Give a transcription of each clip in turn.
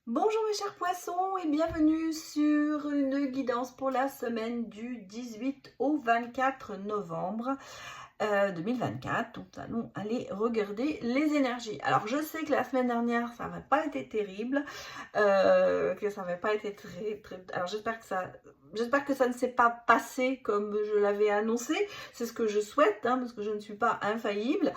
Bonjour mes chers poissons et bienvenue sur une guidance pour la semaine du 18 au 24 novembre 2024. Donc nous allons aller regarder les énergies. Alors je sais que la semaine dernière ça n'avait pas été terrible, que ça n'avait pas été très... Alors j'espère que ça ne s'est pas passé comme je l'avais annoncé. C'est ce que je souhaite, hein, parce que je ne suis pas infaillible.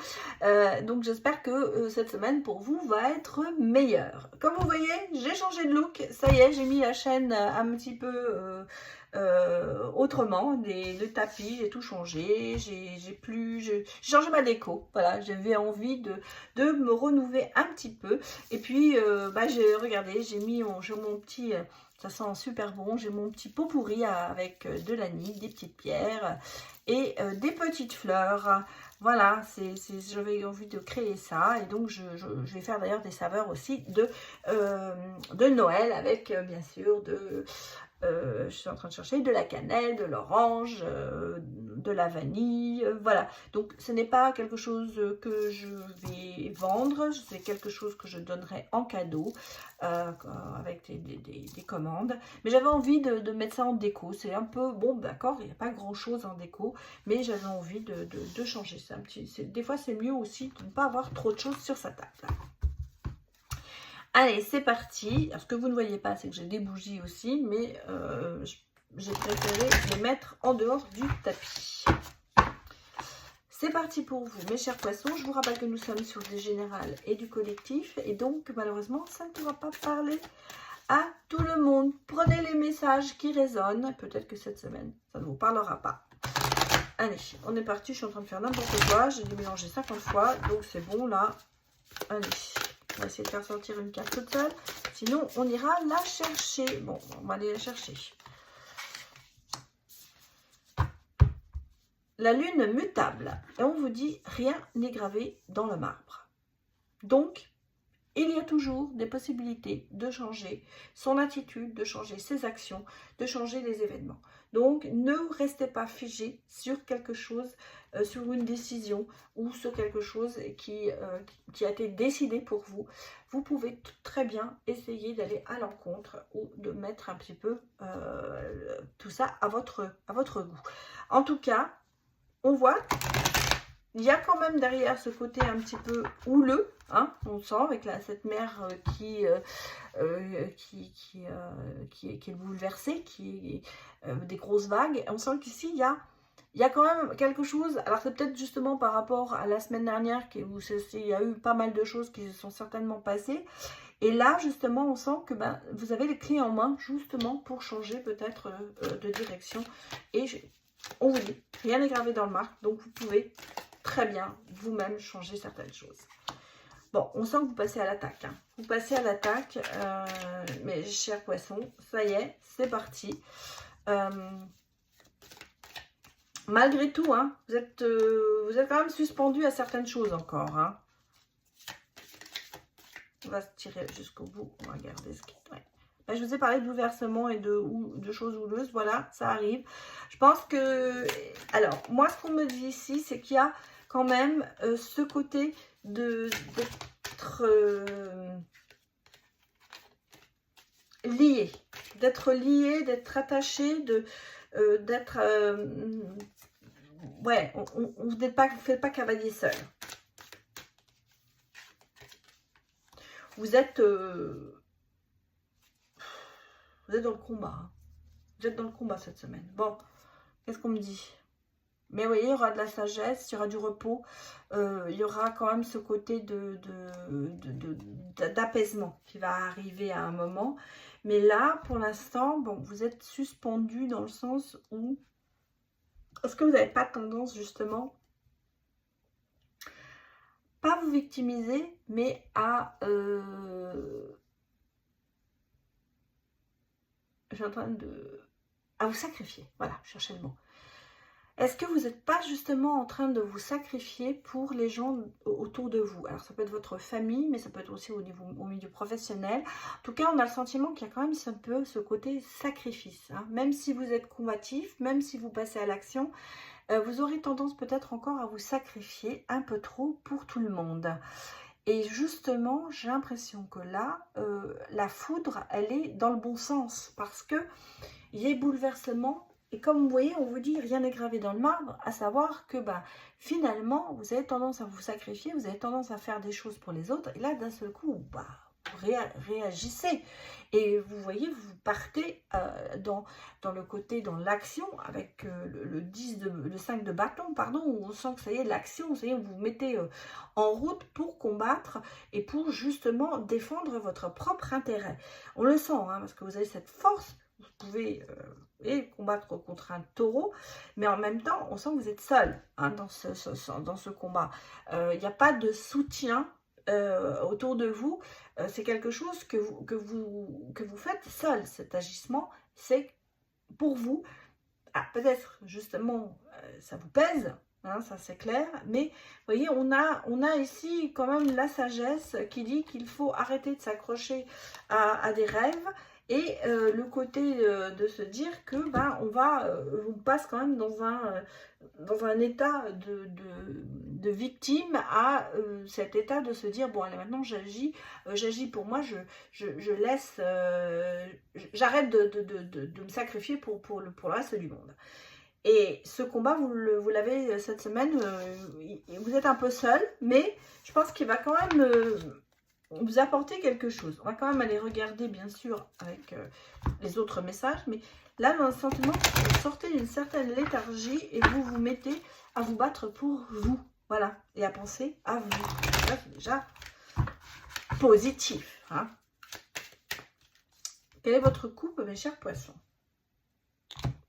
Donc j'espère que cette semaine pour vous va être meilleure. Comme vous voyez, j'ai changé de look. Ça y est, j'ai mis la chaîne un petit peu autrement. Le tapis, j'ai tout changé. J'ai changé ma déco. Voilà, j'avais envie de me renouveler un petit peu. Et puis, j'ai regardé, j'ai mon petit... ça sent super bon. J'ai mon petit pot pourri avec de l'anis, des petites pierres et des petites fleurs. Voilà, j'avais envie de créer ça. Et donc, je vais faire d'ailleurs des saveurs aussi de Noël avec, bien sûr, je suis en train de chercher de la cannelle, de l'orange, de la vanille, voilà. Donc ce n'est pas quelque chose que je vais vendre, c'est quelque chose que je donnerai en cadeau avec des commandes. Mais j'avais envie de mettre ça en déco, c'est un peu, bon d'accord, il n'y a pas grand chose en déco, mais j'avais envie de changer ça un petit. Des fois c'est mieux aussi de ne pas avoir trop de choses sur sa table. Allez, c'est parti. Alors, ce que vous ne voyez pas, c'est que j'ai des bougies aussi, mais j'ai préféré les mettre en dehors du tapis. C'est parti pour vous, mes chers poissons. Je vous rappelle que nous sommes sur des générales et du collectif, et donc, malheureusement, ça ne pourra pas parler à tout le monde. Prenez les messages qui résonnent. Peut-être que cette semaine, ça ne vous parlera pas. Allez, on est parti. Je suis en train de faire n'importe quoi. J'ai dû mélanger 50 fois, donc c'est bon, là. Allez. On va essayer de faire sortir une carte toute seule. Sinon, on ira la chercher. Bon, on va aller la chercher. La lune mutable. Et on vous dit, rien n'est gravé dans le marbre. Donc, il y a toujours des possibilités de changer son attitude, de changer ses actions, de changer les événements. Donc, ne restez pas figé sur quelque chose, sur une décision ou sur quelque chose qui a été décidé pour vous. Vous pouvez très bien essayer d'aller à l'encontre ou de mettre un petit peu tout ça à votre goût. En tout cas, on voit... Il y a quand même derrière ce côté un petit peu houleux, hein, on sent avec cette mer qui est bouleversée, qui est des grosses vagues. On sent qu'ici, il y a quand même quelque chose. Alors c'est peut-être justement par rapport à la semaine dernière où il y a eu pas mal de choses qui se sont certainement passées. Et là, justement, on sent que vous avez les clés en main, justement, pour changer peut-être de direction. Et on vous dit, rien n'est gravé dans le marbre, donc vous pouvez très bien vous-même changer certaines choses. Bon, on sent que vous passez à l'attaque. Hein. Vous passez à l'attaque, mes chers poissons. Ça y est, c'est parti. Malgré tout, hein, vous êtes quand même suspendu à certaines choses encore. Hein. On va se tirer jusqu'au bout. On va regarder ce qui... Ouais. Là, je vous ai parlé de bouleversement et de choses houleuses. Voilà, ça arrive. Je pense que... Alors, moi, ce qu'on me dit ici, c'est qu'il y a quand même ce côté d'être lié. D'être lié, d'être attaché, d'être... ouais, vous faites pas cavalier seul. Vous êtes dans le combat. Hein. Vous êtes dans le combat cette semaine. Bon, qu'est-ce qu'on me dit? Mais oui, il y aura de la sagesse, il y aura du repos. Il y aura quand même ce côté d'apaisement qui va arriver à un moment. Mais là, pour l'instant, bon, vous êtes suspendu dans le sens où... Est-ce que vous n'avez pas tendance, justement, pas vous victimiser, mais à... je suis en train de... à vous sacrifier. Voilà, je cherchais le mot. Est-ce que vous n'êtes pas justement en train de vous sacrifier pour les gens autour de vous? Alors ça peut être votre famille, mais ça peut être aussi au milieu professionnel. En tout cas, on a le sentiment qu'il y a quand même un peu ce côté sacrifice. Hein. Même si vous êtes combatif, même si vous passez à l'action, vous aurez tendance peut-être encore à vous sacrifier un peu trop pour tout le monde. Et justement, j'ai l'impression que là, la foudre, elle est dans le bon sens. Parce que il y a bouleversement. Et comme vous voyez, on vous dit, rien n'est gravé dans le marbre. À savoir que finalement, vous avez tendance à vous sacrifier. Vous avez tendance à faire des choses pour les autres. Et là, d'un seul coup, réagissez. Et vous voyez, vous partez dans le côté, dans l'action, avec le 5 de bâton, pardon, où on sent que ça y est, l'action, ça y est, vous vous mettez en route pour combattre et pour justement défendre votre propre intérêt. On le sent, hein, parce que vous avez cette force, vous pouvez combattre contre un taureau, mais en même temps, on sent que vous êtes seul hein, dans ce combat. Il n'y a pas de soutien autour de vous, c'est quelque chose que vous faites seul. Cet agissement, c'est pour vous. Ah, peut-être justement, ça vous pèse, hein, ça c'est clair, mais vous voyez, on a ici quand même la sagesse qui dit qu'il faut arrêter de s'accrocher à des rêves. Et le côté de se dire que on passe quand même dans un état de victime à cet état de se dire bon allez maintenant j'agis pour moi, je laisse, j'arrête de me sacrifier pour le reste du monde. Et ce combat, vous l'avez cette semaine, vous êtes un peu seul, mais je pense qu'il va quand même vous apporter quelque chose. On va quand même aller regarder, bien sûr, avec les autres messages, mais là, dans un sentiment, vous sortez d'une certaine léthargie et vous vous mettez à vous battre pour vous. Voilà, et à penser à vous. Ça, c'est déjà positif. Hein. Quelle est votre coupe, mes chers poissons?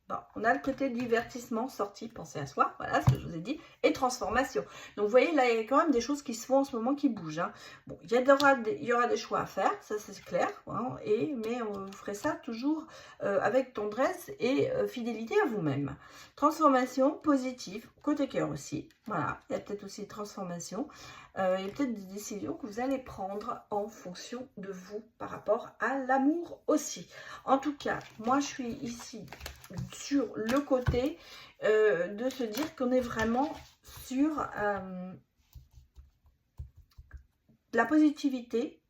Bon, on a le côté divertissement, sortie, penser à soi, voilà ce que je vous ai dit, et transformation. Donc vous voyez, là il y a quand même des choses qui se font en ce moment qui bougent. Hein. Bon, il y aura des choix à faire, ça c'est clair, hein, mais vous ferez ça toujours avec tendresse et fidélité à vous-même. Transformation positive, côté cœur aussi, voilà, il y a peut-être aussi transformation. Il y a peut-être des décisions que vous allez prendre en fonction de vous par rapport à l'amour aussi. En tout cas, moi je suis ici sur le côté de se dire qu'on est vraiment sur la positivité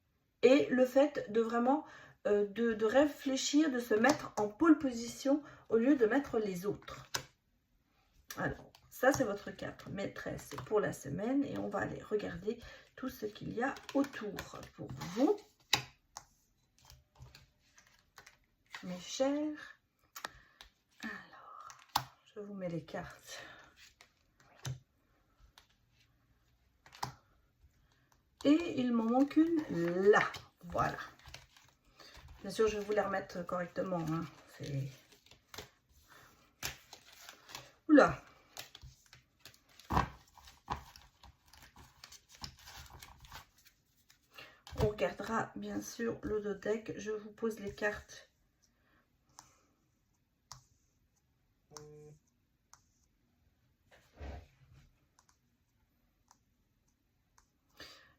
et le fait de vraiment de réfléchir, de se mettre en pole position au lieu de mettre les autres. Alors, ça c'est votre carte maîtresse pour la semaine et on va aller regarder tout ce qu'il y a autour pour vous. Mes chers. Alors, je vous mets les cartes. Et il m'en manque une là. Voilà. Bien sûr, je vais vous les remettre correctement. Hein. C'est... Oula. On regardera bien sûr le deck. Je vous pose les cartes.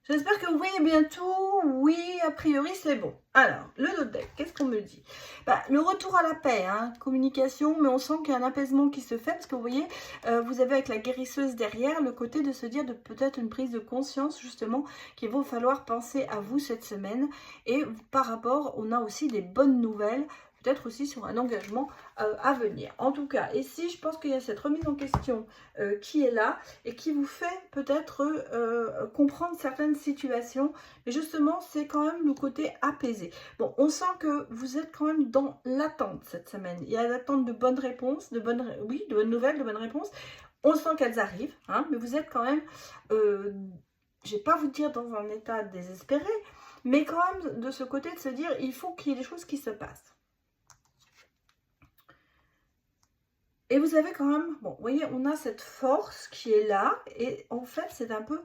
J'espère que vous voyez bien tout. Oui, a priori, c'est bon. Alors, le deck, qu'est-ce qu'on me dit? Le retour à la paix, hein, communication, mais on sent qu'il y a un apaisement qui se fait, parce que vous voyez, vous avez avec la guérisseuse derrière, le côté de se dire de peut-être une prise de conscience, justement, qu'il va falloir penser à vous cette semaine. Et par rapport, on a aussi des bonnes nouvelles, peut-être aussi sur un engagement à venir. En tout cas, ici, je pense qu'il y a cette remise en question qui est là et qui vous fait peut-être comprendre certaines situations. Mais justement, c'est quand même le côté apaisé. Bon, on sent que vous êtes quand même dans l'attente cette semaine. Il y a l'attente de bonnes réponses, de bonnes nouvelles, de bonnes réponses. On sent qu'elles arrivent, hein, mais vous êtes quand même, je ne vais pas vous dire dans un état désespéré, mais quand même de ce côté de se dire, il faut qu'il y ait des choses qui se passent. Et vous avez quand même, bon, vous voyez, on a cette force qui est là. Et en fait, c'est un peu...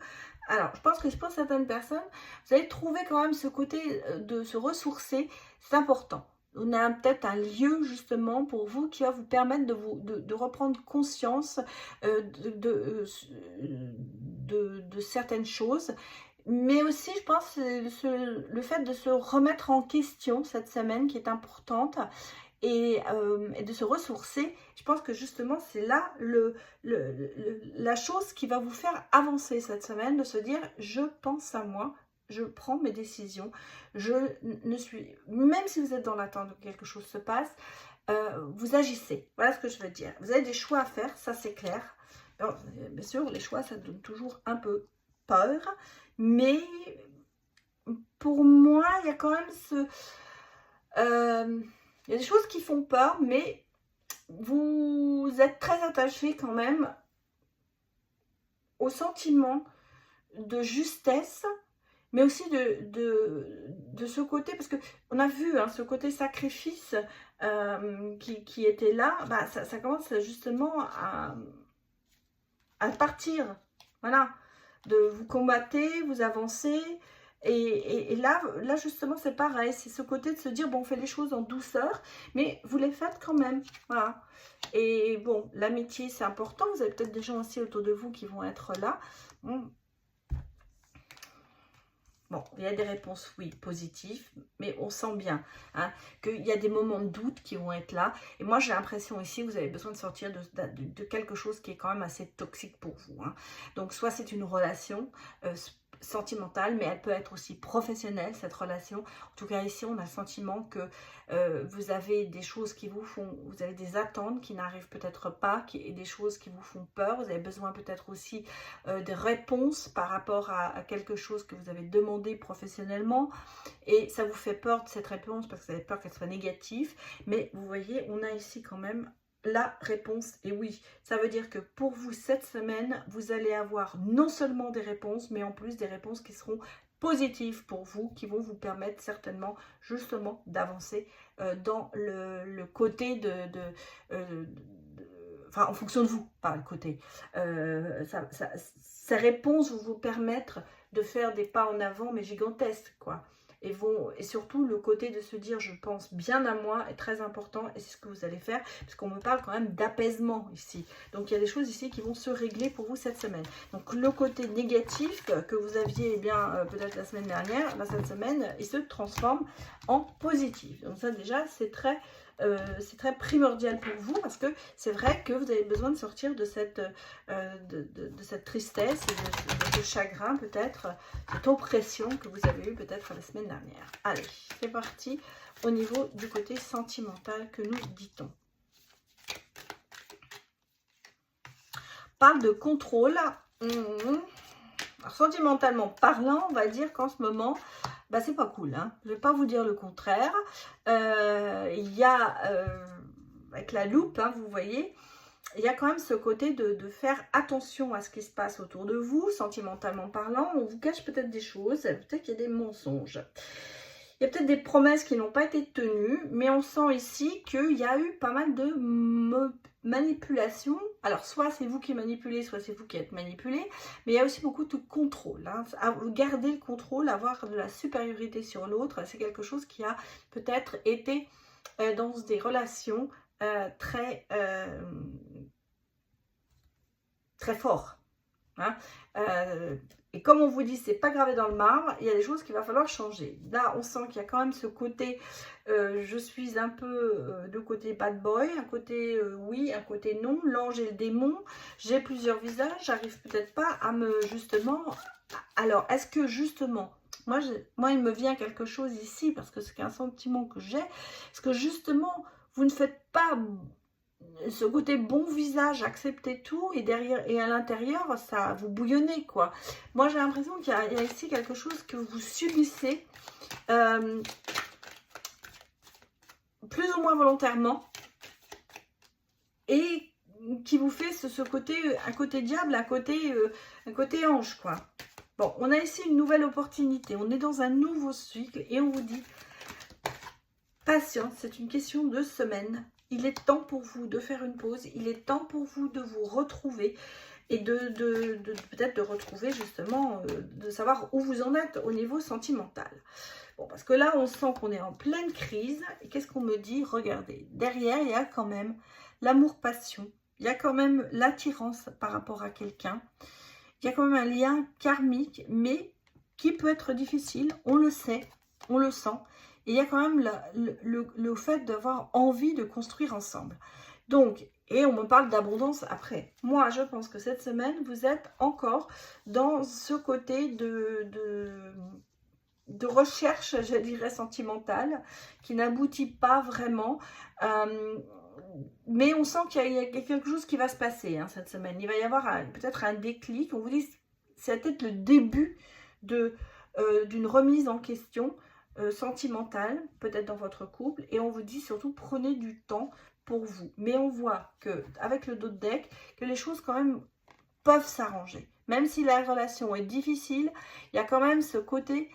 Alors, je pense que pour certaines personnes, vous allez trouver quand même ce côté de se ressourcer. C'est important. On a peut-être un lieu, justement, pour vous qui va vous permettre de reprendre conscience de certaines choses. Mais aussi, je pense, le fait de se remettre en question cette semaine qui est importante. et de se ressourcer. Je pense que justement c'est là la chose qui va vous faire avancer cette semaine, de se dire je pense à moi, je prends mes décisions, je ne suis, même si vous êtes dans l'attente que quelque chose se passe, vous agissez. Voilà ce que je veux dire. Vous avez des choix à faire, ça c'est clair. Alors, bien sûr, les choix, ça donne toujours un peu peur, mais pour moi, il y a quand même il y a des choses qui font peur, mais vous êtes très attaché quand même au sentiment de justesse, mais aussi de ce côté, parce qu'on a vu hein, ce côté sacrifice qui était là, bah, ça commence justement à partir, voilà, de vous combattez, vous avancez, et là justement c'est pareil, c'est ce côté de se dire bon, on fait les choses en douceur, mais vous les faites quand même, voilà. Et bon, l'amitié c'est important, vous avez peut-être des gens aussi autour de vous qui vont être là. Bon, il y a des réponses, oui, positives, mais on sent bien hein, qu'il y a des moments de doute qui vont être là. Et moi, j'ai l'impression ici que vous avez besoin de sortir de quelque chose qui est quand même assez toxique pour vous. Hein. Donc, soit c'est une relation sentimentale, mais elle peut être aussi professionnelle, cette relation. En tout cas, ici, on a le sentiment que vous avez des choses qui vous font, vous avez des attentes qui n'arrivent peut-être pas, et des choses qui vous font peur. Vous avez besoin peut-être aussi de réponses par rapport à quelque chose que vous avez demandé professionnellement, et ça vous fait peur de cette réponse parce que vous avez peur qu'elle soit négative. Mais vous voyez, on a ici quand même la réponse, et oui, ça veut dire que pour vous cette semaine, vous allez avoir non seulement des réponses, mais en plus des réponses qui seront positives pour vous, qui vont vous permettre certainement justement d'avancer dans le côté enfin en fonction de vous, pas le côté. Ces réponses vont vous permettre de faire des pas en avant, mais gigantesques, quoi. Et surtout le côté de se dire je pense bien à moi est très important, et c'est ce que vous allez faire, parce qu'on me parle quand même d'apaisement ici. Donc il y a des choses ici qui vont se régler pour vous cette semaine. Donc le côté négatif que vous aviez eh bien peut-être la semaine dernière, ben, cette semaine il se transforme en positif. Donc ça déjà c'est très primordial pour vous, parce que c'est vrai que vous avez besoin de sortir de cette tristesse, de ce chagrin peut-être, cette oppression que vous avez eu peut-être la semaine dernière. Allez, c'est parti au niveau du côté sentimental, que nous dit-on. Parle de contrôle. Alors, sentimentalement parlant, on va dire qu'en ce moment, bah, c'est pas cool, hein. Je vais pas vous dire le contraire. Il y a, avec la loupe, hein, vous voyez, il y a quand même ce côté de faire attention à ce qui se passe autour de vous, sentimentalement parlant. On vous cache peut-être des choses, peut-être qu'il y a des mensonges. Il y a peut-être des promesses qui n'ont pas été tenues, mais on sent ici qu'il y a eu pas mal de manipulation. Alors, soit c'est vous qui manipulez, soit c'est vous qui êtes manipulé, mais il y a aussi beaucoup de contrôle. Hein. Garder le contrôle, avoir de la supériorité sur l'autre, c'est quelque chose qui a peut-être été dans des relations très fort. Hein. Et comme on vous dit, c'est pas gravé dans le marbre, il y a des choses qu'il va falloir changer. Là, on sent qu'il y a quand même ce côté, je suis un peu de côté bad boy, un côté oui, un côté non, l'ange et le démon. J'ai plusieurs visages, j'arrive peut-être pas à me justement. Alors, est-ce que justement, moi, il me vient quelque chose ici, parce que c'est un sentiment que j'ai, est-ce que justement, vous ne faites pas ce côté bon visage, accepter tout, et derrière et à l'intérieur, ça vous bouillonnez, quoi. Moi, j'ai l'impression qu'il y a ici quelque chose que vous subissez, plus ou moins volontairement, et qui vous fait ce côté, un côté diable, un côté ange, quoi. Bon, on a ici une nouvelle opportunité, on est dans un nouveau cycle, et on vous dit, patience, c'est une question de semaine. Il est temps pour vous de faire une pause, il est temps pour vous de vous retrouver, et peut-être de retrouver justement, de savoir où vous en êtes au niveau sentimental. Bon, parce que là, on sent qu'on est en pleine crise, et qu'est-ce qu'on me dit? Regardez, derrière, il y a quand même l'amour-passion, il y a quand même l'attirance par rapport à quelqu'un, il y a quand même un lien karmique, mais qui peut être difficile, on le sait, on le sent. Et il y a quand même le fait d'avoir envie de construire ensemble. Donc, et on me parle d'abondance après. Moi, je pense que cette semaine, vous êtes encore dans ce côté de recherche, je dirais, sentimentale, qui n'aboutit pas vraiment. Mais on sent qu'il y a quelque chose qui va se passer hein, cette semaine. Il va y avoir peut-être un déclic. On vous dit, c'est peut-être le début d'une remise en question sentimentale, peut-être dans votre couple. Et on vous dit surtout, prenez du temps pour vous. Mais on voit qu'avec le dos de deck, que les choses quand même peuvent s'arranger. Même si la relation est difficile, il y a quand même ce côté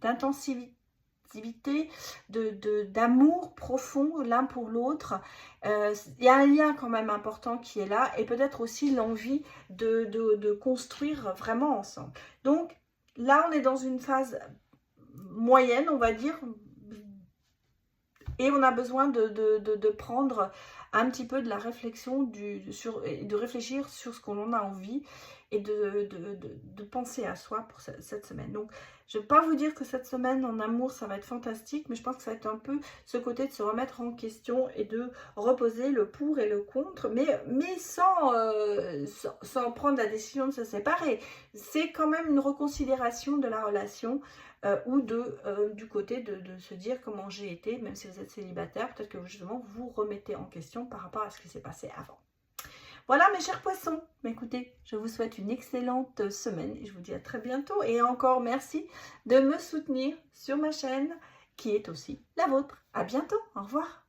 d'intensivité, d'amour profond l'un pour l'autre. Il y a un lien quand même important qui est là et peut-être aussi l'envie de construire vraiment ensemble. Donc là, on est dans une phase moyenne, on va dire, et on a besoin de prendre un petit peu de la réflexion, de réfléchir sur ce qu'on en a envie et de penser à soi pour cette semaine. Donc, je ne vais pas vous dire que cette semaine en amour, ça va être fantastique, mais je pense que ça va être un peu ce côté de se remettre en question et de reposer le pour et le contre, mais sans prendre la décision de se séparer. C'est quand même une reconsidération de la relation ou du côté de se dire comment j'ai été, même si vous êtes célibataire, peut-être que justement vous remettez en question par rapport à ce qui s'est passé avant. Voilà mes chers poissons, écoutez, je vous souhaite une excellente semaine et je vous dis à très bientôt. Et encore merci de me soutenir sur ma chaîne qui est aussi la vôtre. À bientôt, au revoir.